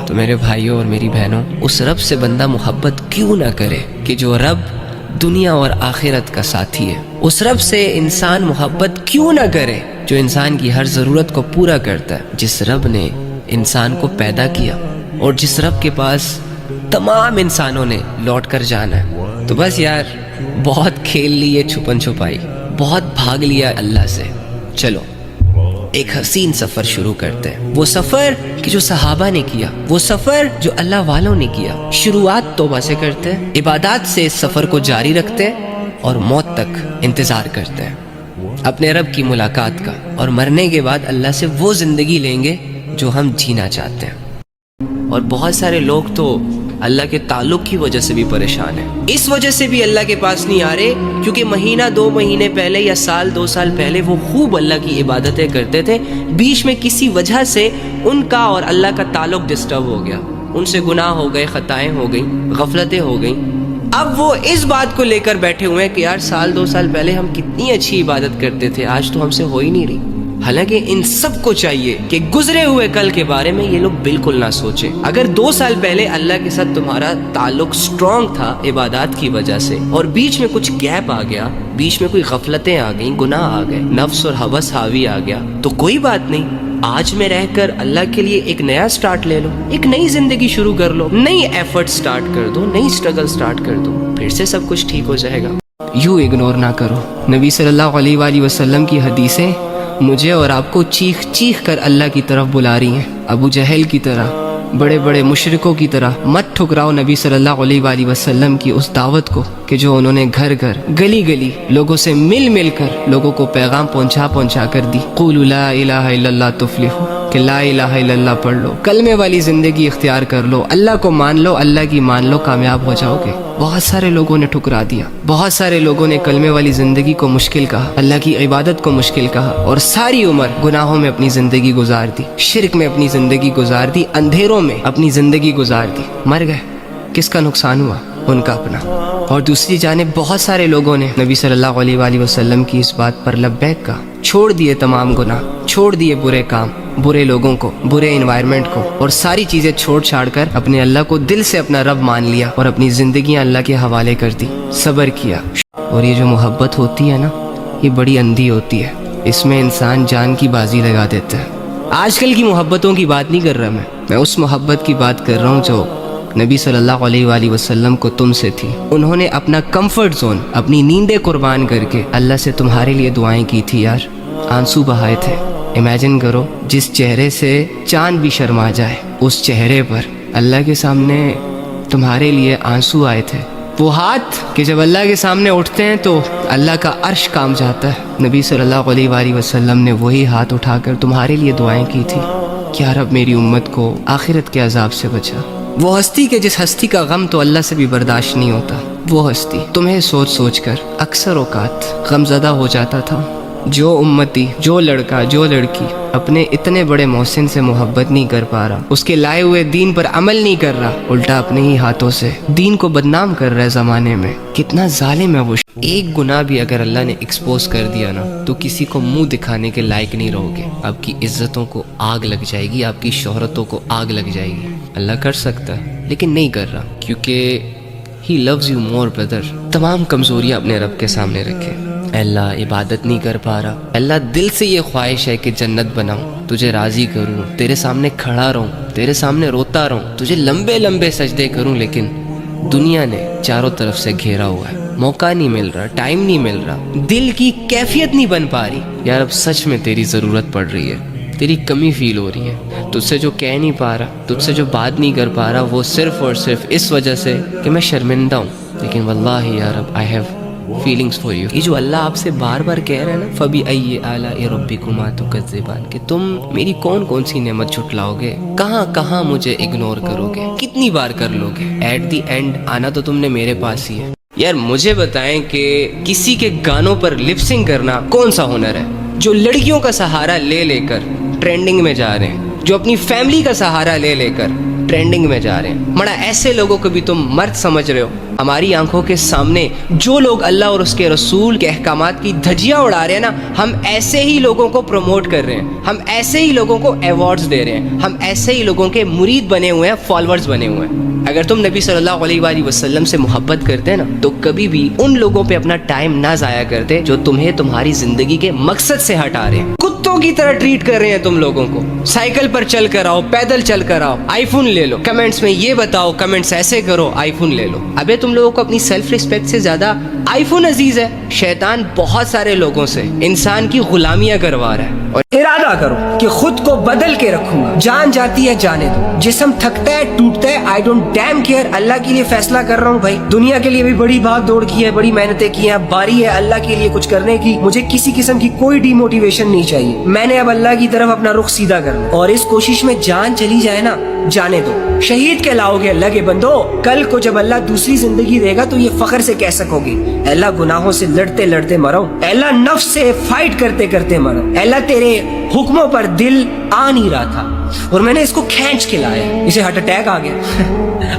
تو میرے بھائیوں اور میری بہنوں، اس رب سے بندہ محبت کیوں نہ کرے کہ جو رب دنیا اور آخرت کا ساتھی ہے؟ اس رب سے انسان محبت کیوں نہ کرے جو انسان کی ہر ضرورت کو پورا کرتا ہے؟ جس رب نے انسان کو پیدا کیا اور جس رب کے پاس تمام انسانوں نے لوٹ کر جانا ہے۔ تو بس یار، بہت کھیل لیے چھپن چھپائی، بہت بھاگ لیا اللہ سے، چلو ایک حسین سفر شروع کرتے ہیں۔ وہ سفر کہ جو صحابہ نے کیا، وہ سفر جو اللہ والوں نے کیا۔ شروعات توبہ سے کرتے ہیں، عبادات سے اس سفر کو جاری رکھتے ہیں اور موت تک انتظار کرتے ہیں اپنے رب کی ملاقات کا، اور مرنے کے بعد اللہ سے وہ زندگی لیں گے جو ہم جینا چاہتے ہیں۔ اور بہت سارے لوگ تو اللہ کے تعلق کی وجہ سے بھی پریشان ہیں، اس وجہ سے بھی اللہ کے پاس نہیں آ رہے کیونکہ مہینہ 2 مہینے پہلے یا سال 2 سال پہلے وہ خوب اللہ کی عبادتیں کرتے تھے، بیچ میں کسی وجہ سے ان کا اور اللہ کا تعلق ڈسٹرب ہو گیا، ان سے گناہ ہو گئے، خطائیں ہو گئیں، غفلتیں ہو گئیں۔ اب وہ اس بات کو لے کر بیٹھے ہوئے ہیں کہ یار سال 2 سال پہلے ہم کتنی اچھی عبادت کرتے تھے، آج تو ہم سے ہو ہی نہیں رہی۔ حالانکہ ان سب کو چاہیے کہ گزرے ہوئے کل کے بارے میں یہ لوگ بالکل نہ سوچیں۔ اگر 2 سال پہلے اللہ کے ساتھ تمہارا تعلق سٹرونگ تھا عبادات کی وجہ سے، اور بیچ میں کچھ گیپ آ گیا، بیچ میں کوئی غفلتیں آ گئیں، گناہ آ گئے، نفس اور ہوس حاوی آ گیا، تو کوئی بات نہیں، آج میں رہ کر اللہ کے لیے ایک نیا سٹارٹ لے لو، ایک نئی زندگی شروع کر لو، نئی ایفرٹ سٹارٹ کر دو، نئی سٹرگل سٹارٹ کر دو، پھر سے سب کچھ ٹھیک ہو جائے گا۔ یوں اگنور نہ کرو۔ نبی صلی اللہ علیہ وآلہ وسلم کی حدیثیں مجھے اور آپ کو چیخ چیخ کر اللہ کی طرف بلا رہی ہیں۔ ابو جہل کی طرح، بڑے بڑے مشرکوں کی طرح مت ٹھکراؤ نبی صلی اللہ علیہ وآلہ وسلم کی اس دعوت کو کہ جو انہوں نے گھر گھر، گلی گلی لوگوں سے مل مل کر لوگوں کو پیغام پہنچا کر دی۔ قولوا لا الہ الا اللہ تفلحوا، کہ لا الہ الا اللہ پڑھ لو، کلمے والی زندگی اختیار کر لو، اللہ کو مان لو، اللہ کی مان لو، کامیاب ہو جاؤ گے۔ بہت سارے لوگوں نے ٹھکرا دیا، بہت سارے لوگوں نے کلمے والی زندگی کو مشکل کہا، اللہ کی عبادت کو مشکل کہا، اور ساری عمر گناہوں میں اپنی زندگی گزار دی، شرک میں اپنی زندگی گزار دی، اندھیروں میں اپنی زندگی گزار دی، مر گئے۔ کس کا نقصان ہوا؟ ان کا اپنا۔ اور دوسری جانب بہت سارے لوگوں نے نبی صلی اللہ علیہ وآلہ وسلم کی اس بات پر لبیک کہا، چھوڑ دیے تمام گناہ، چھوڑ دیے برے کام، برے لوگوں کو، برے انوائرمنٹ کو، اور ساری چیزیں چھوڑ چھاڑ کر اپنے اللہ کو دل سے اپنا رب مان لیا اور اپنی زندگیاں اللہ کے حوالے کر دی، صبر کیا۔ اور یہ جو محبت ہوتی ہے نا، یہ بڑی اندھی ہوتی ہے، اس میں انسان جان کی بازی لگا دیتا ہے۔ آج کل کی محبتوں کی بات نہیں کر رہا میں اس محبت کی بات کر رہا ہوں جو نبی صلی اللہ علیہ وآلہ وسلم کو تم سے تھی۔ انہوں نے اپنا کمفرٹ زون، اپنی نیندیں قربان کر کے اللہ سے تمہارے لیے دعائیں کی تھی یار، آنسو بہائے تھے۔ امیجن کرو، جس چہرے سے چاند بھی شرما جائے، اس چہرے پر اللہ کے سامنے تمہارے لیے آنسو آئے تھے۔ وہ ہاتھ کہ جب اللہ کے سامنے اٹھتے ہیں تو اللہ کا عرش کام جاتا ہے۔ نبی صلی اللہ علیہ وآلہ وسلم نے وہی ہاتھ اٹھا کر تمہارے لیے دعائیں کی تھی کہ یا رب میری امت کو آخرت کے عذاب سے بچا۔ وہ ہستی کہ جس ہستی کا غم تو اللہ سے بھی برداشت نہیں ہوتا، وہ ہستی تمہیں سوچ سوچ کر اکثر اوقات غمزدہ ہو جاتا تھا۔ جو امتی، جو لڑکا، جو لڑکی اپنے اتنے بڑے محسن سے محبت نہیں کر پا رہا، اس کے لائے ہوئے دین پر عمل نہیں کر رہا، الٹا اپنے ہی ہاتھوں سے دین کو بدنام کر رہا ہے زمانے میں، کتنا ظالم ہے وہ۔ ایک گناہ بھی اگر اللہ نے ایکسپوز کر دیا نا تو کسی کو منہ دکھانے کے لائق نہیں رہو گے، آپ کی عزتوں کو آگ لگ جائے گی، آپ کی شہرتوں کو آگ لگ جائے گی۔ اللہ کر سکتا ہے لیکن نہیں کر رہا، کیونکہ ہی لوز یو مور برادر۔ تمام کمزوریاں اپنے رب کے سامنے رکھے۔ اللہ عبادت نہیں کر پا رہا، اللہ دل سے یہ خواہش ہے کہ جنت بناؤں، تجھے راضی کروں، تیرے سامنے کھڑا رہوں، تیرے سامنے روتا رہوں، تجھے لمبے لمبے سجدے کروں، لیکن دنیا نے چاروں طرف سے گھیرا ہوا ہے، موقع نہیں مل رہا، ٹائم نہیں مل رہا، دل کی کیفیت نہیں بن پا رہی۔ یار اب سچ میں تیری ضرورت پڑ رہی ہے، تیری کمی فیل ہو رہی ہے، تجھ سے جو کہہ نہیں پا رہا، تجھ سے جو بات نہیں کر پا رہا، وہ صرف اور صرف اس وجہ سے کہ میں شرمندہ ہوں، لیکن واللہ یا رب I have feelings for you. یہ جو اللہ آپ سے بار بار کہہ رہا ہے نا، فَبِأَيِّ آلَاءِ رَبِّكُمَا تُكَذِّبَانِ، کہ تم میری کون سی نعمت جھٹلاؤ گے، کہاں مجھے اگنور کرو گے، کتنی بار کر لو گے، ایٹ دی اینڈ آنا تو تم نے میرے پاس ہی ہے۔ یار مجھے بتائیں کہ کسی کے گانوں پر لپسنگ کرنا کون سا ہنر ہے؟ جو لڑکیوں کا سہارا لے کر ٹرینڈنگ میں جا رہے ہیں، جو اپنی فیملی کا سہارا لے کر ٹرینڈنگ میں جا رہے ہیں. مڑا ایسے لوگوں کو بھی تم مرد سمجھ رہے ہو. ہماری آنکھوں کے سامنے جو لوگ اللہ اور اس کے رسول کے احکامات کی دھجیاں اڑا رہے ہیں نا, ہم ایسے ہی لوگوں کو پروموٹ کر رہے ہیں, ہم ایسے ہی لوگوں کو ایوارڈز دے رہے ہیں, ہم ایسے ہی لوگوں کے مرید بنے ہوئے ہیں, فالوورز بنے ہوئے ہیں. اگر تم نبی صلی اللہ علیہ وآلہ وسلم سے محبت کرتے نا تو کبھی بھی ان لوگوں پہ اپنا ٹائم نہ ضائع کرتے جو تمہیں تمہاری زندگی کے مقصد سے ہٹا رہے ہیں. کتوں کی طرح ٹریٹ کر رہے ہیں تم لوگوں کو. سائیکل پر چل کر آؤ, پیدل چل کر آؤ, آئی فون لے لو, کمنٹس میں یہ بتاؤ, کمنٹس ایسے کرو, آئی فون لے لو. ابے تم لوگوں کو اپنی سیلف ریسپیکٹ سے زیادہ آئی فون عزیز ہے. شیطان بہت سارے لوگوں سے انسان کی غلامیاں کروا رہا ہے. اور ارادہ کرو کہ خود کو بدل کے رکھوں گا. جان جاتی ہے جانے دو, جسم تھکتا ہے ٹوٹتا ہے, آئی ڈونٹ ڈیم کیئر. اللہ کے لیے فیصلہ کر رہا ہوں بھائی. دنیا کے لیے بھی بڑی بھاگ دوڑ کی ہے, بڑی محنتیں کی ہیں, باری ہے اللہ کے لیے کچھ کرنے کی. مجھے کسی قسم کی کوئی ڈی موٹیویشن نہیں چاہیے. میں نے اب اللہ کی طرف اپنا رخ سیدھا کرنا, اور اس کوشش میں جان چلی جائے نا, جانے دو. شہید کہلاؤ گے اللہ کے بندو. کل کو جب اللہ دوسری زندگی دے گا تو یہ فخر سے کہہ سکو گے, اللہ گناہوں سے لڑتے لڑتے مرو, اللہ نفس سے فائٹ کرتے کرتے مرو, اللہ تیرے حکموں پر دل آ نہیں رہا تھا اور میں نے اس کو کھینچ کے لایا, اسے ہارٹ اٹیک آ گیا.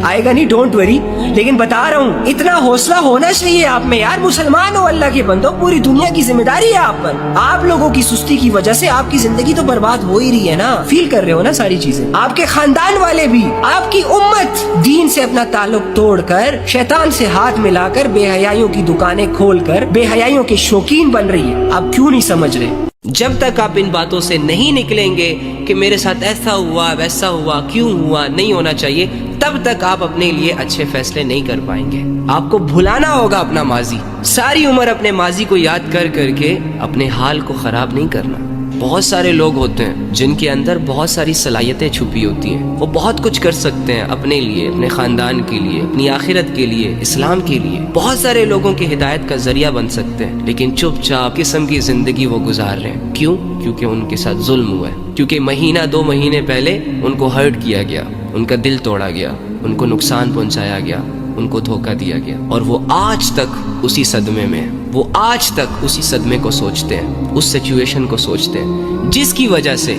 آئے گا نہیں, ڈونٹ وری. لیکن بتا رہا ہوں اتنا حوصلہ ہونا چاہیے آپ میں یار. مسلمان ہو اللہ کے بندو, پوری دنیا کی ذمہ داری ہے آپ پر. آپ لوگوں کی سستی کی وجہ سے آپ کی زندگی تو برباد ہو ہی رہی ہے نا. فیل کر رہے ہو نا ساری چیزیں. آپ کے خاندان والے بھی, آپ کی امت دین سے اپنا تعلق توڑ کر شیطان سے ہاتھ ملا کر بے حیائیوں کی دکانیں کھول کر بے حیائیوں کے شوقین بن رہی ہے. آپ کیوں نہیں سمجھ رہے؟ جب تک آپ ان باتوں سے نہیں نکلیں گے کہ میرے ساتھ ایسا ہوا ویسا ہوا, کیوں ہوا, نہیں ہونا چاہیے, تب تک آپ اپنے لیے اچھے فیصلے نہیں کر پائیں گے. آپ کو بھلانا ہوگا اپنا ماضی. ساری عمر اپنے ماضی کو یاد کر کر کے اپنے حال کو خراب نہیں کرنا. بہت سارے لوگ ہوتے ہیں جن کے اندر بہت ساری صلاحیتیں چھپی ہوتی ہیں. وہ بہت کچھ کر سکتے ہیں اپنے لیے, اپنے خاندان کے لیے, اپنی آخرت کے لیے, اسلام کے لیے. بہت سارے لوگوں کی ہدایت کا ذریعہ بن سکتے ہیں, لیکن چپ چاپ قسم کی زندگی وہ گزار رہے ہیں. کیوں؟ کیونکہ ان کے ساتھ ظلم ہوا ہے. کیونکہ مہینہ 2 مہینے پہلے ان کو ہرٹ کیا گیا, ان کا دل توڑا گیا, ان کو نقصان پہنچایا گیا, ان کو دھوکہ دیا گیا, اور وہ آج تک اسی صدمے میں ہیں. وہ آج تک اسی صدمے کو سوچتے ہیں, اس سچویشن کو سوچتے ہیں جس کی وجہ سے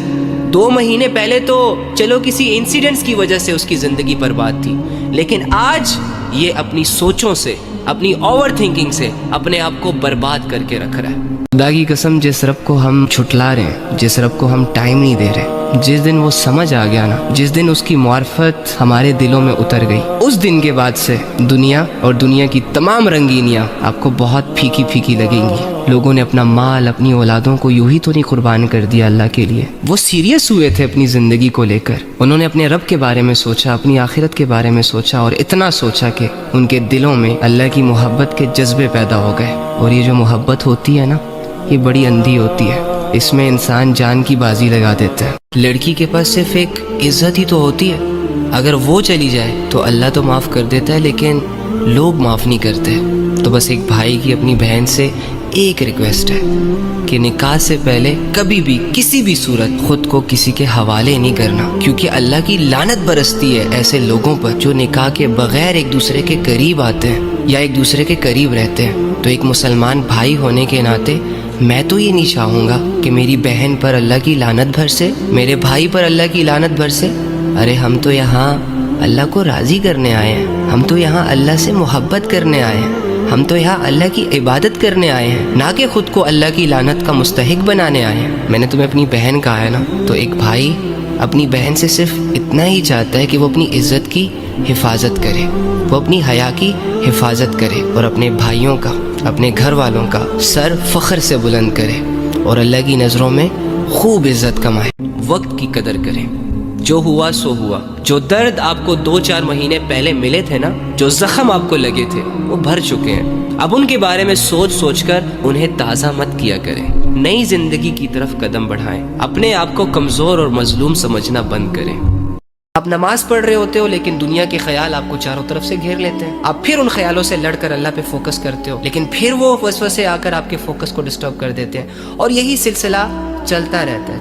2 مہینے پہلے تو چلو کسی انسیڈنٹس کی وجہ سے اس کی زندگی برباد تھی, لیکن آج یہ اپنی سوچوں سے, اپنی اوور تھنکنگ سے اپنے آپ کو برباد کر کے رکھ رہا ہے. خدا کی قسم, جس رب کو ہم چھٹلا رہے ہیں, جس رب کو ہم ٹائم نہیں دے رہے, جس دن وہ سمجھ آ گیا نا, جس دن اس کی معرفت ہمارے دلوں میں اتر گئی, اس دن کے بعد سے دنیا اور دنیا کی تمام رنگینیاں آپ کو بہت پھیکی پھیکی لگیں گی. لوگوں نے اپنا مال, اپنی اولادوں کو یوں ہی تو نہیں قربان کر دیا اللہ کے لیے. وہ سیریس ہوئے تھے اپنی زندگی کو لے کر. انہوں نے اپنے رب کے بارے میں سوچا, اپنی آخرت کے بارے میں سوچا, اور اتنا سوچا کہ ان کے دلوں میں اللہ کی محبت کے جذبے پیدا ہو گئے. اور یہ جو محبت ہوتی ہے نا, یہ بڑی اندھی ہوتی ہے. اس میں انسان جان کی بازی لگا دیتا ہے. لڑکی کے پاس صرف ایک عزت ہی تو ہوتی ہے, اگر وہ چلی جائے تو اللہ تو معاف کر دیتا ہے, لیکن لوگ معاف نہیں کرتے. تو بس ایک بھائی کی اپنی بہن سے ایک ریکویسٹ ہے کہ نکاح سے پہلے کبھی بھی کسی بھی صورت خود کو کسی کے حوالے نہیں کرنا, کیونکہ اللہ کی لعنت برستی ہے ایسے لوگوں پر جو نکاح کے بغیر ایک دوسرے کے قریب آتے ہیں یا ایک دوسرے کے قریب رہتے ہیں. تو ایک مسلمان بھائی ہونے کے ناطے میں تو یہ نہیں چاہوں گا کہ میری بہن پر اللہ کی لعنت برسے, میرے بھائی پر اللہ کی لعنت برسے. ارے ہم تو یہاں اللہ کو راضی کرنے آئے ہیں, ہم تو یہاں اللہ سے محبت کرنے آئے ہیں, ہم تو یہاں اللہ کی عبادت کرنے آئے ہیں, نہ کہ خود کو اللہ کی لعنت کا مستحق بنانے آئے ہیں. میں نے تمہیں اپنی بہن کہا ہے نا, تو ایک بھائی اپنی بہن سے صرف اتنا ہی چاہتا ہے کہ وہ اپنی عزت کی حفاظت کرے, وہ اپنی حیا کی حفاظت کرے, اور اپنے بھائیوں کا, اپنے گھر والوں کا سر فخر سے بلند کرے, اور اللہ کی نظروں میں خوب عزت کمائے. وقت کی قدر کریں. جو ہوا سو ہوا. جو درد آپ کو 2-4 مہینے پہلے ملے تھے نا, جو زخم آپ کو لگے تھے, وہ بھر چکے ہیں. اب ان کے بارے میں سوچ سوچ کر انہیں تازہ مت کیا کریں. نئی زندگی کی طرف قدم بڑھائیں. اپنے آپ کو کمزور اور مظلوم سمجھنا بند کریں. آپ نماز پڑھ رہے ہوتے ہو لیکن دنیا کے خیال آپ کو چاروں طرف سے گھیر لیتے ہیں. آپ پھر ان خیالوں سے لڑ کر اللہ پہ فوکس کرتے ہو, لیکن پھر وہ وسوسے آ کر آپ کے فوکس کو ڈسٹرب کر دیتے ہیں, اور یہی سلسلہ چلتا رہتا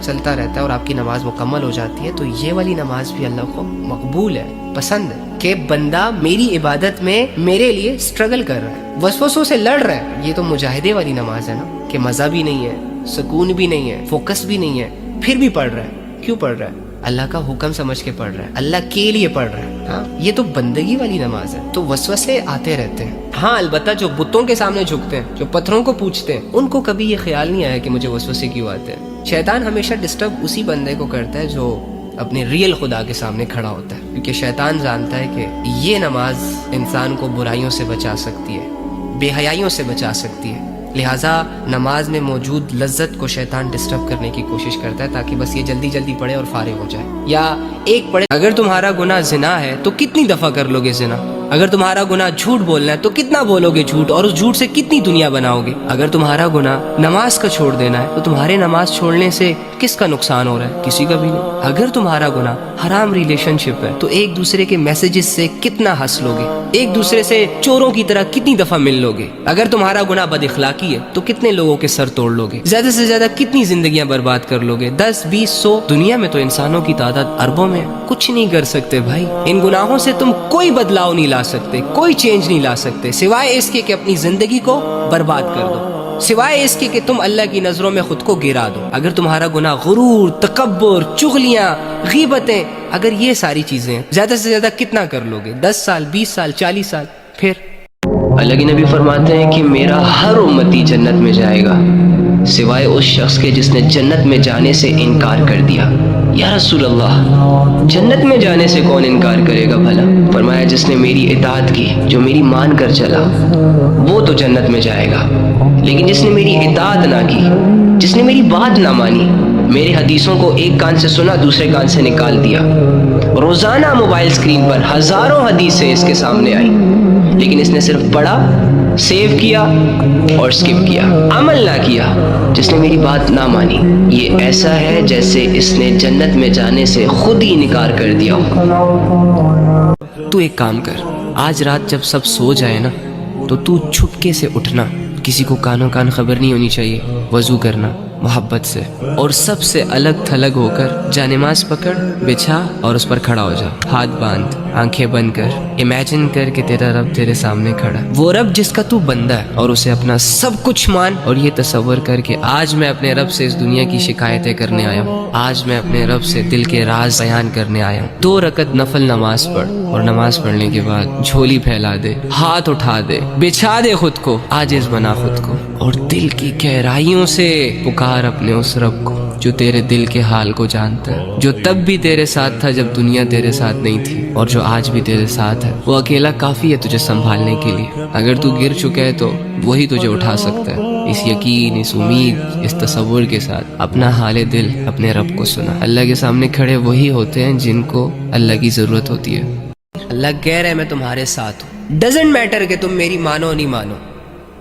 ہے اور آپ کی نماز مکمل ہو جاتی ہے. تو یہ والی نماز بھی اللہ کو مقبول ہے, پسند ہے کہ بندہ میری عبادت میں میرے لیے سٹرگل کر رہا ہے, وسوسوں سے لڑ رہا ہے. یہ تو مجاہدے والی نماز ہے نا, کہ مزہ بھی نہیں ہے, سکون بھی نہیں ہے, فوکس بھی نہیں ہے, پھر بھی پڑھ رہا ہے. کیوں پڑھ رہا ہے؟ اللہ کا حکم سمجھ کے پڑھ رہا ہے, اللہ کے لیے پڑھ رہا ہے. ہاں یہ تو بندگی والی نماز ہے. تو وسوسے آتے رہتے ہیں. ہاں البتہ جو بتوں کے سامنے جھکتے ہیں, جو پتھروں کو پوجتے ہیں, ان کو کبھی یہ خیال نہیں آیا کہ مجھے وسوسے کیوں آتے ہیں. شیطان ہمیشہ ڈسٹرب اسی بندے کو کرتا ہے جو اپنے ریئل خدا کے سامنے کھڑا ہوتا ہے, کیونکہ شیطان جانتا ہے کہ یہ نماز انسان کو برائیوں سے بچا سکتی ہے, بے حیائیوں سے بچا سکتی ہے. لہٰذا نماز میں موجود لذت کو شیطان ڈسٹرب کرنے کی کوشش کرتا ہے تاکہ بس یہ جلدی جلدی پڑھے اور فارغ ہو جائے. یا ایک پڑھے, اگر تمہارا گناہ زنا ہے تو کتنی دفعہ کر لو گے زنا؟ اگر تمہارا گناہ جھوٹ بولنا ہے تو کتنا بولو گے جھوٹ, اور اس جھوٹ سے کتنی دنیا بناؤ گے؟ اگر تمہارا گناہ نماز کا چھوڑ دینا ہے تو تمہارے نماز چھوڑنے سے کس کا نقصان ہو رہا ہے؟ کسی کا بھی نہیں. اگر تمہارا گناہ حرام ریلیشن شپ ہے تو ایک دوسرے کے میسیجز سے کتنا ہنس لو گے؟ ایک دوسرے سے چوروں کی طرح کتنی دفعہ مل لو گے؟ اگر تمہارا گناہ بد اخلاقی ہے تو کتنے لوگوں کے سر توڑ لو گے؟ زیادہ سے زیادہ کتنی زندگیاں برباد کر لو گے؟ 10 20 100. دنیا میں تو انسانوں کی تعداد اربوں میں. کچھ نہیں کر سکتے بھائی. ان گناہوں سے تم کوئی بدلاؤ نہیں لا سکتے, کوئی چینج نہیں لا سکتے, سوائے اس کے کہ اپنی زندگی کو برباد کر دو, سوائے اس کے کہ تم اللہ کی نظروں میں خود کو گرا دو. اگر تمہارا گناہ غرور, تکبر, چغلیاں, غیبتیں, اگر یہ ساری چیزیں زیادہ سے زیادہ کتنا کر لو گے؟ 10 سال, 20 سال, 40 سال. پھر اللہ کے نبی فرماتے ہیں کہ میرا ہر امتی جنت میں جائے گا سوائے اس شخص کے جس نے جنت میں جانے سے انکار کر دیا. یا رسول اللہ, جنت میں جانے سے کون انکار کرے گا بھلا؟ فرمایا جس نے میری اطاعت کی, جو میری مان کر چلا, وہ تو جنت میں جائے گا. لیکن جس نے میری اطاعت نہ کی, جس نے میری بات نہ مانی, میری حدیثوں کو ایک کان سے سنا دوسرے کان سے نکال دیا, روزانہ موبائل اسکرین پر ہزاروں حدیثیں اس کے سامنے آئی, لیکن اس نے صرف پڑھا, سیو کیا اور اسکپ کیا, عمل نہ کیا, جس نے میری بات نہ مانی, یہ ایسا ہے جیسے اس نے جنت میں جانے سے خود ہی انکار کر دیا ہو. تو ایک کام کر, آج رات جب سب سو جائے نا تو تو چھپکے سے اٹھنا, کسی کو کانوں کان خبر نہیں ہونی چاہیے, وضو کرنا محبت سے, اور سب سے الگ تھلگ ہو کر جانماز پکڑ, بچھا اور اس پر کھڑا ہو جا, ہاتھ باندھ, آنکھیں بند کر, امیجن کر کہ تیرا رب تیرے سامنے کھڑا, وہ رب جس کا تو بندہ ہے, اور اسے اپنا سب کچھ مان, اور یہ تصور کر کہ آج میں اپنے رب سے اس دنیا کی شکایتیں کرنے آیا ہوں, آج میں اپنے رب سے دل کے راز بیان کرنے آیا ہوں. 2 رکعت نفل نماز پڑھ, اور نماز پڑھنے کے بعد جھولی پھیلا دے, ہاتھ اٹھا دے, بچھا دے خود کو, عاجز بنا خود کو, اور دل کی گہرائیوں سے پکار اپنے اس رب کو جو تیرے دل کے حال کو جانتا ہے, جو تب بھی تیرے ساتھ تھا جب دنیا تیرے ساتھ نہیں تھی, اور جو آج بھی تیرے ساتھ ہے. وہ اکیلا کافی ہے تجھے سنبھالنے کے لیے. اگر تو گر چکا ہے تو وہی تجھے اٹھا سکتا ہے. اس یقین, اس امید, اس تصور کے ساتھ اپنا حال دل اپنے رب کو سنا. اللہ کے سامنے کھڑے وہی ہوتے ہیں جن کو اللہ کی ضرورت ہوتی ہے. اللہ کہہ رہا ہے میں تمہارے ساتھ ہوں, ڈزنٹ میٹر کہ تم میری مانو نہیں مانو,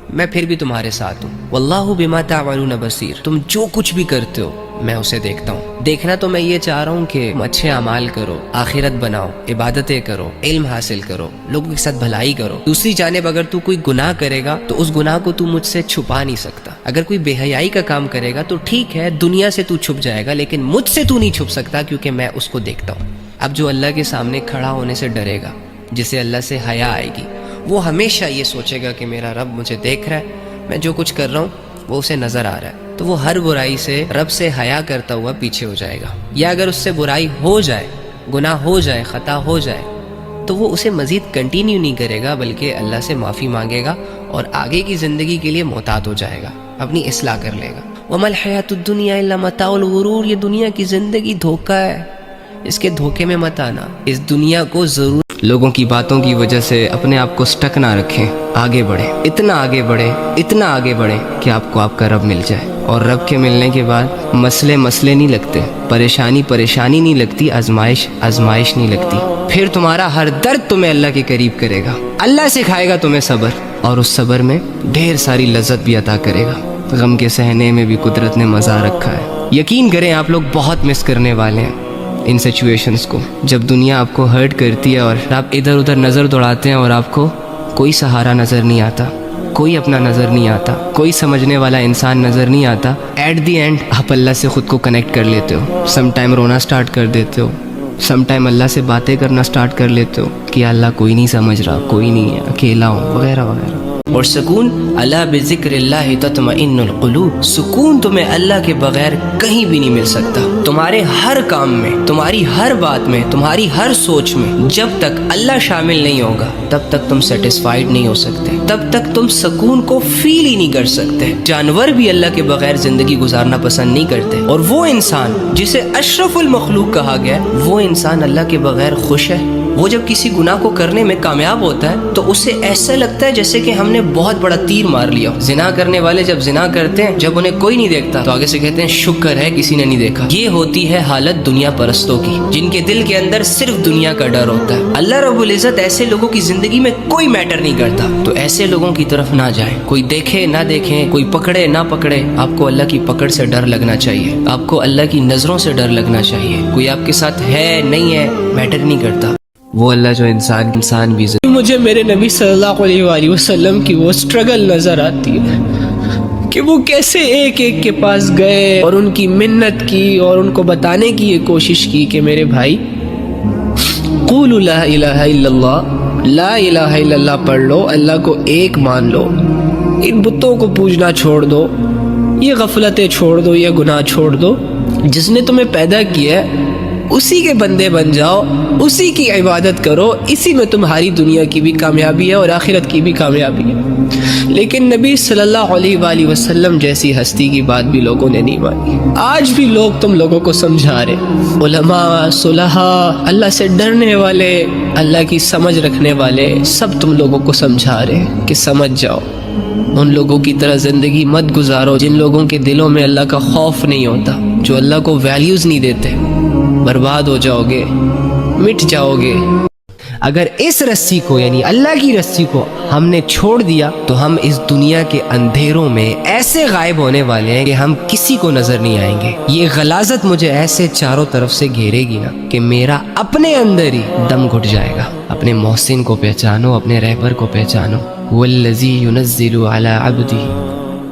میں پھر بھی تمہارے ساتھ ہوں. واللہ بما تعملون بصیر, تم جو کچھ بھی کرتے ہو میں اسے دیکھتا ہوں. دیکھنا تو میں یہ چاہ رہا ہوں کہ تم اچھے اعمال کرو, آخرت بناؤ, عبادتیں کرو, علم حاصل کرو, لوگوں کے ساتھ بھلائی کرو. دوسری جانب اگر تو کوئی گناہ کرے گا تو اس گناہ کو تو مجھ سے چھپا نہیں سکتا. اگر کوئی بے حیائی کا کام کرے گا تو ٹھیک ہے, دنیا سے تو چھپ جائے گا, لیکن مجھ سے تو نہیں چھپ سکتا کیونکہ میں اس کو دیکھتا ہوں. اب جو اللہ کے سامنے کھڑا ہونے سے ڈرے گا, جسے اللہ سے حیا آئے گی, وہ ہمیشہ یہ سوچے گا کہ میرا رب مجھے دیکھ رہا ہے, میں جو کچھ کر رہا ہوں وہ اسے نظر آ رہا ہے. تو وہ ہر برائی سے رب سے حیا کرتا ہوا پیچھے ہو جائے گا. یا اگر اس سے برائی ہو جائے, گناہ ہو جائے, خطا ہو جائے, تو وہ اسے مزید کنٹینیو نہیں کرے گا بلکہ اللہ سے معافی مانگے گا اور آگے کی زندگی کے لیے محتاط ہو جائے گا, اپنی اصلاح کر لے گا. وَمَا الْحَيَاةُ الدُّنْيَا إِلَّا مَتَاعُ الْغُرُورِ, یہ دنیا کی زندگی دھوکہ ہے, اس کے دھوکے میں مت آنا. اس دنیا کو ضرور لوگوں کی باتوں کی وجہ سے اپنے آپ کو سٹک نہ رکھیں, آگے بڑھیں, اتنا آگے بڑھیں, اتنا آگے بڑھیں کہ آپ کو آپ کا رب مل جائے. اور رب کے ملنے کے بعد مسئلے نہیں لگتے, پریشانی نہیں لگتی, آزمائش نہیں لگتی. پھر تمہارا ہر درد تمہیں اللہ کے قریب کرے گا, اللہ سکھائے گا تمہیں صبر, اور اس صبر میں ڈھیر ساری لذت بھی عطا کرے گا. غم کے سہنے میں بھی قدرت نے مزہ رکھا ہے. یقین کریں آپ لوگ بہت مس کرنے والے ہیں ان سچویشنز کو, جب دنیا آپ کو ہرٹ کرتی ہے اور آپ ادھر ادھر نظر دوڑاتے ہیں اور آپ کو کوئی سہارا نظر نہیں آتا, کوئی اپنا نظر نہیں آتا, کوئی سمجھنے والا انسان نظر نہیں آتا. ایٹ دی اینڈ آپ اللہ سے خود کو کنیکٹ کر لیتے ہو, سم ٹائم رونا سٹارٹ کر دیتے ہو, سم ٹائم اللہ سے باتیں کرنا سٹارٹ کر لیتے ہو کہ اللہ کوئی نہیں سمجھ رہا, کوئی نہیں ہے, اکیلا ہوں, وغیرہ وغیرہ. اور سکون الا بذکراللہ تطمئن القلوب، سکون تمہیں اللہ کے بغیر کہیں بھی نہیں مل سکتا۔ تمہارے ہر کام میں، تمہاری ہر بات میں، تمہاری ہر سوچ میں جب تک اللہ شامل نہیں ہوگا تب تک تم سیٹسفائیڈ نہیں ہو سکتے، تب تک تم سکون کو فیل ہی نہیں کر سکتے۔ جانور بھی اللہ کے بغیر زندگی گزارنا پسند نہیں کرتے، اور وہ انسان جسے اشرف المخلوق کہا گیا وہ انسان اللہ کے بغیر خوش ہے۔ وہ جب کسی گناہ کو کرنے میں کامیاب ہوتا ہے تو اسے ایسا لگتا ہے جیسے کہ ہم نے بہت بڑا تیر مار لیا۔ زنا کرنے والے جب زنا کرتے ہیں، جب انہیں کوئی نہیں دیکھتا تو آگے سے کہتے ہیں شکر ہے کسی نے نہیں دیکھا۔ یہ ہوتی ہے حالت دنیا پرستوں کی، جن کے دل کے اندر صرف دنیا کا ڈر ہوتا ہے۔ اللہ رب العزت ایسے لوگوں کی زندگی میں کوئی میٹر نہیں کرتا، تو ایسے لوگوں کی طرف نہ جائیں۔ کوئی دیکھے نہ دیکھیں، کوئی پکڑے نہ پکڑے، آپ کو اللہ کی پکڑ سے ڈر لگنا چاہیے، آپ کو اللہ کی نظروں سے ڈر لگنا چاہیے۔ کوئی آپ کے ساتھ ہے نہیں ہے میٹر نہیں کرتا، وہ اللہ جو انسان بھی مجھے میرے نبی صلی اللہ علیہ وآلہ وسلم کی وہ سٹرگل نظر آتی ہے کہ وہ کیسے ایک ایک کے پاس گئے اور ان کی منت کی اور ان کو بتانے کی یہ کوشش کی کہ میرے بھائی قولوا لا الہ الا اللہ، لا الہ الا اللہ پڑھ لو، اللہ کو ایک مان لو، ان بتوں کو پوجنا چھوڑ دو، یہ غفلتیں چھوڑ دو، یہ گناہ چھوڑ دو، جس نے تمہیں پیدا کیا ہے اسی کے بندے بن جاؤ، اسی کی عبادت کرو، اسی میں تمہاری دنیا کی بھی کامیابی ہے اور آخرت کی بھی کامیابی ہے۔ لیکن نبی صلی اللہ علیہ وآلہ وسلم جیسی ہستی کی بات بھی لوگوں نے نہیں مانی۔ آج بھی لوگ تم لوگوں کو سمجھا رہے، علماء، صلحاء، اللہ سے ڈرنے والے، اللہ کی سمجھ رکھنے والے، سب تم لوگوں کو سمجھا رہے کہ سمجھ جاؤ، ان لوگوں کی طرح زندگی مت گزارو جن لوگوں کے دلوں میں اللہ کا خوف نہیں ہوتا، جو اللہ کو ویلیوز نہیں دیتے، برباد ہو جاؤ گے، مٹ جاؤ گے۔ اگر اس رسی کو یعنی اللہ کی رسی کو ہم نے چھوڑ دیا تو ہم اس دنیا کے اندھیروں میں ایسے غائب ہونے والے ہیں کہ ہم کسی کو نظر نہیں آئیں گے۔ یہ غلاظت مجھے ایسے چاروں طرف سے گھیرے گی نا کہ میرا اپنے اندر ہی دم گھٹ جائے گا۔ اپنے محسن کو پہچانو، اپنے رہبر کو پہچانو۔ والذی ینزل علی عبدہ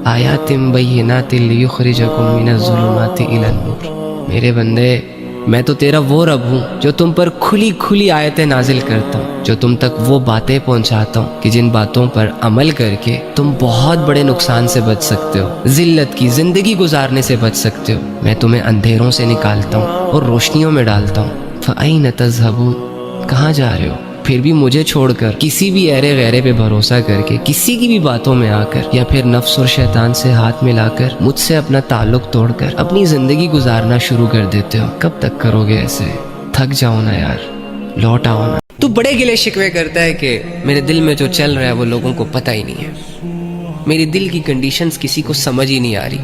آیات بینات لیخرجکم من الظلمات الی النور۔ میرے بندے، میں تو تیرا وہ رب ہوں جو تم پر کھلی کھلی آیتیں نازل کرتا ہوں، جو تم تک وہ باتیں پہنچاتا ہوں کہ جن باتوں پر عمل کر کے تم بہت بڑے نقصان سے بچ سکتے ہو، ذلت کی زندگی گزارنے سے بچ سکتے ہو۔ میں تمہیں اندھیروں سے نکالتا ہوں اور روشنیوں میں ڈالتا ہوں۔ فَأَيْنَ تَذْهَبُونَ، کہاں جا رہے ہو؟ پھر بھی مجھے چھوڑ کر، کسی بھی ایرے غیرے پہ بھروسہ کر کے، کسی کی بھی باتوں میں آ کر، یا پھر نفس اور شیطان سے ہاتھ ملا کر مجھ سے اپنا تعلق توڑ کر اپنی زندگی گزارنا شروع کر دیتے ہو۔ کب تک کرو گے ایسے؟ تھک جاؤ نا یار، لوٹ آؤ نا۔ تو بڑے گلے شکوے کرتا ہے کہ میرے دل میں جو چل رہا ہے وہ لوگوں کو پتہ ہی نہیں ہے، میری دل کی کنڈیشنز کسی کو سمجھ ہی نہیں آ رہی۔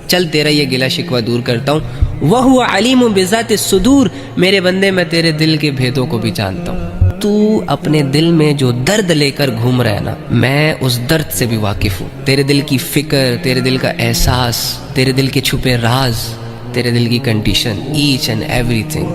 چل تیرا یہ گلا شکوہ دور کرتا ہوں۔ وَهُوَ عَلِيمٌ بِذَاتِ الصُّدُورِ، میرے بندے میں تیرے دل کے بھیدوں کو بھی جانتا ہوں۔ تو اپنے دل میں جو درد لے کر گھوم رہا ہے نا، میں اس درد سے بھی واقف ہوں۔ تیرے دل کی فکر، تیرے دل کا احساس، تیرے دل کے چھپے راز، تیرے دل کی کنڈیشن، ایچ اینڈ ایوری تھنگ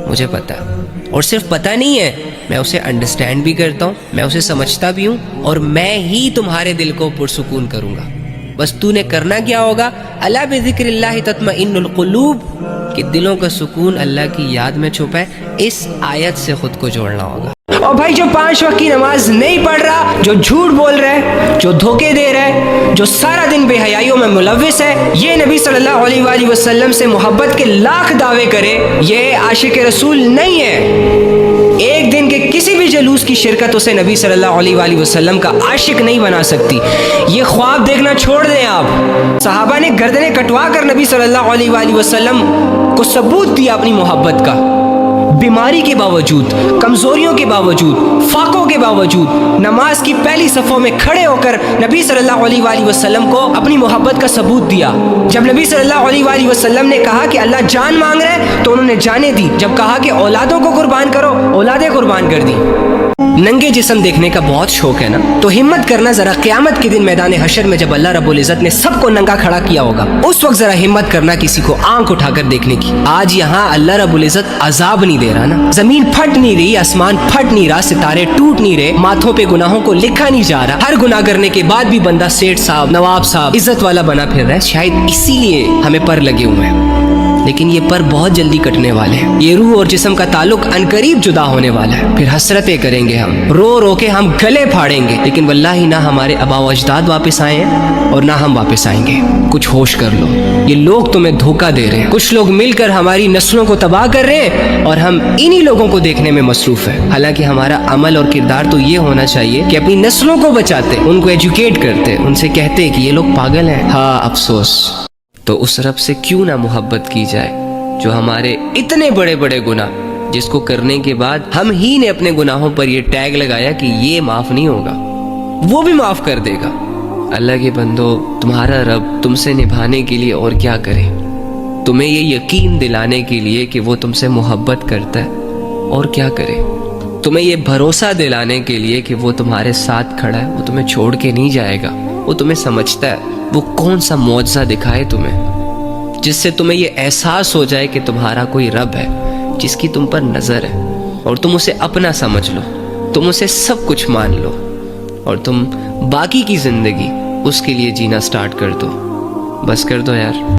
مجھے پتہ ہے۔ اور صرف پتہ نہیں ہے، میں اسے انڈرسٹینڈ بھی کرتا ہوں، میں اسے سمجھتا بھی ہوں، اور میں ہی تمہارے دل کو پرسکون کروں گا۔ بس تو نے کرنا کیا ہوگا؟ الا بذکر اللہ تطمئن القلوب، کہ دلوں کا سکون اللہ کی یاد میں چھپا ہے۔ اس آیت سے خود کو جوڑنا ہوگا۔ اور بھائی جو 5 وقت کی نماز نہیں پڑھ رہا، جو جھوٹ بول رہا ہے، جو دھوکے دے رہا ہے، جو سارا دن بے حیائیوں میں ملوث ہے، یہ نبی صلی اللہ علیہ وآلہ وسلم سے محبت کے لاکھ دعوے کرے، یہ عاشق رسول نہیں ہے۔ ایک دن کے کسی بھی جلوس کی شرکت اسے نبی صلی اللہ علیہ وآلہ وسلم کا عاشق نہیں بنا سکتی۔ یہ خواب دیکھنا چھوڑ دیں آپ۔ صحابہ نے گردنیں کٹوا کر نبی صلی اللہ علیہ وآلہ وسلم کو ثبوت دیا اپنی محبت کا، بیماری کے باوجود، کمزوریوں کے باوجود، فاقوں کے باوجود، نماز کی پہلی صفوں میں کھڑے ہو کر نبی صلی اللہ علیہ وآلہ وسلم کو اپنی محبت کا ثبوت دیا۔ جب نبی صلی اللہ علیہ وآلہ وسلم نے کہا کہ اللہ جان مانگ رہے ہیں تو انہوں نے جانیں دی۔ جب کہا کہ اولادوں کو قربان کرو، اولادیں قربان کر دی۔ ننگے جسم دیکھنے کا بہت شوق ہے نا، تو ہمت کرنا ذرا قیامت کے دن میدان حشر میں جب اللہ رب العزت نے سب کو ننگا کھڑا کیا ہوگا، اس وقت ذرا ہمت کرنا کسی کو آنکھ اٹھا کر دیکھنے کی۔ آج یہاں اللہ رب العزت عذاب نہیں دے رہا نا، زمین پھٹ نہیں رہی، آسمان پھٹ نہیں رہا، ستارے ٹوٹ نہیں رہے، ماتھوں پہ گناہوں کو لکھا نہیں جا رہا۔ ہر گناہ کرنے کے بعد بھی بندہ سیٹھ صاحب، نواب صاحب، عزت والا بنا پھر رہا ہے۔ شاید اسی لیے ہمیں پر لگے ہوئے ہیں۔ لیکن یہ پر بہت جلدی کٹنے والے ہیں. یہ روح اور جسم کا تعلق عنقریب جدا ہونے والا ہے. پھر حسرتیں کریں گے ہم, رو رو کے ہم گلے پھاڑیں گے, لیکن واللہ نہ ہمارے آباء و اجداد واپس آئے ہیں اور نہ ہم واپس آئیں گے. کچھ ہوش کر لو, یہ لوگ تمہیں دھوکہ دے رہے ہیں. کچھ لوگ مل کر ہماری نسلوں کو تباہ کر رہے ہیں اور ہم انہی لوگوں کو دیکھنے میں مصروف ہیں. حالانکہ ہمارا عمل اور کردار تو یہ ہونا چاہیے کہ اپنی نسلوں کو بچاتے, ان کو ایجوکیٹ کرتے, ان سے کہتے کہ یہ لوگ پاگل ہیں. ہاں افسوس. تو اس رب سے کیوں نہ محبت کی جائے جو ہمارے اتنے بڑے بڑے گناہ, جس کو کرنے کے بعد ہم ہی نے اپنے گناہوں پر یہ ٹیگ لگایا کہ یہ معاف نہیں ہوگا, وہ بھی معاف کر دے گا. اللہ کے بندو, تمہارا رب تم سے نبھانے کے لیے اور کیا کرے, تمہیں یہ یقین دلانے کے لیے کہ وہ تم سے محبت کرتا ہے اور کیا کرے, تمہیں یہ بھروسہ دلانے کے لیے کہ وہ تمہارے ساتھ کھڑا ہے, وہ تمہیں چھوڑ کے نہیں جائے گا, وہ تمہیں سمجھتا ہے. وہ کون سا معجزہ دکھائے تمہیں جس سے تمہیں یہ احساس ہو جائے کہ تمہارا کوئی رب ہے جس کی تم پر نظر ہے, اور تم اسے اپنا سمجھ لو, تم اسے سب کچھ مان لو, اور تم باقی کی زندگی اس کے لیے جینا سٹارٹ کر دو. بس کر دو یار.